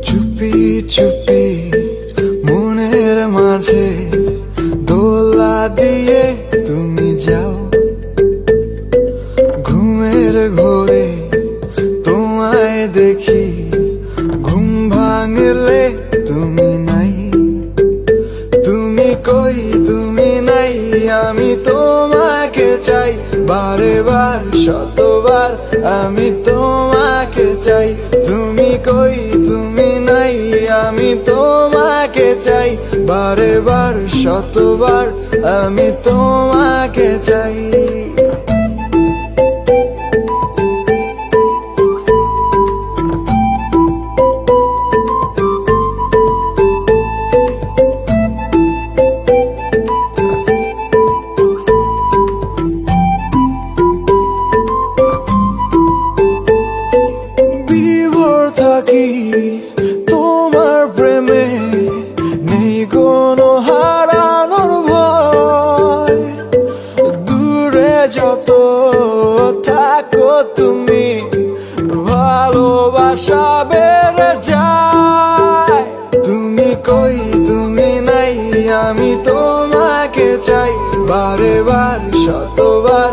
চুপি চুপি মনের মাঝে দোলা দিয়ে তুমি যাও, ঘুমের ঘোরে তোমায় দেখি, ঘুম ভাঙলে তুমি নাই। তুমি কই তুমি নাই, আমি তোমাকে চাই, বারে বার শতবার আমি তোমাকে চাই। তুমি কই তুমি নাই, আমি তোমাকে চাই, বারে বার শতবার আমি তোমাকে চাই। থাকি তোমার প্রেমে, নেই কোনো হারানোর ভয়। দূরে যত থাকো তুমি, ভালোবাসা বেড়ে যায়। তুমি কই তুমি নাই, আমি তোমাকে চাই, বারে বার শতবার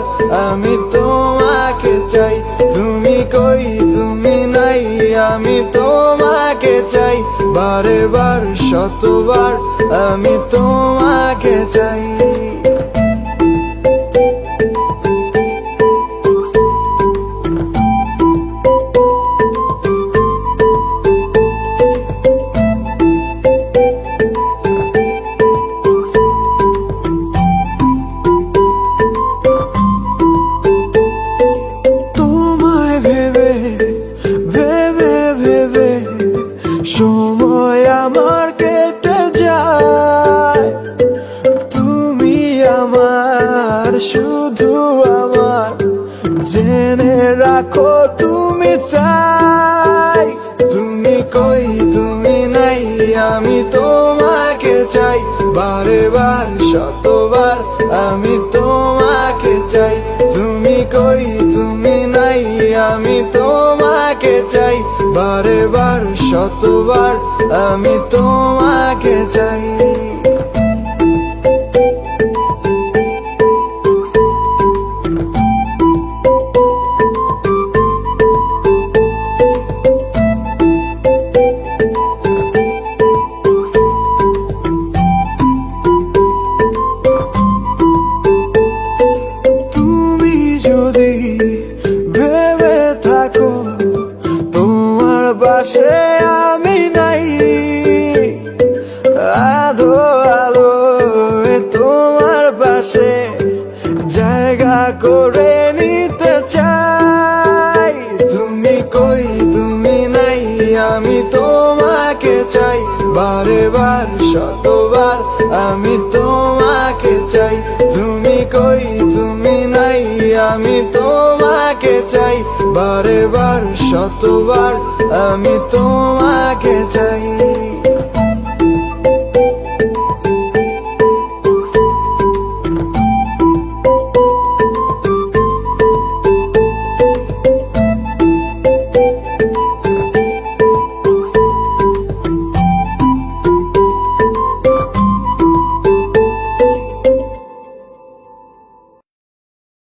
আমি তোমাকে চাই। তুমি কই তুমি নাই, আমি তোমাকে চাই, বারে বার শতবার আমি তোমাকে চাই। সময় আমার কেটে যায়, তুমি আমার শুধু আমার, জেনে রাখো তুমি তাই। তুমি কই তুমি নাই, আমি তোমাকে চাই, বারে বার শতবার আমি তোমাকে চাই। তুমি কই তুমি নাই, আমি তোমাকে চাই, বারে বার শতবার আমি তোমাকে চাই। তুমি যদি ভেবে থাকো তোমার পাশে আমি নাই, আধো আলো তোমার পাশে জায়গা করে নিতে চাই। তুমি কই তুমি নাই, আমি তোমাকে চাই, বারে বার শতবার আমি তোমাকে চাই। তুমি কই তুমি নাই, আমি তোমাকে চাই, বারে বার শতবার আমি তোমাকে চাই।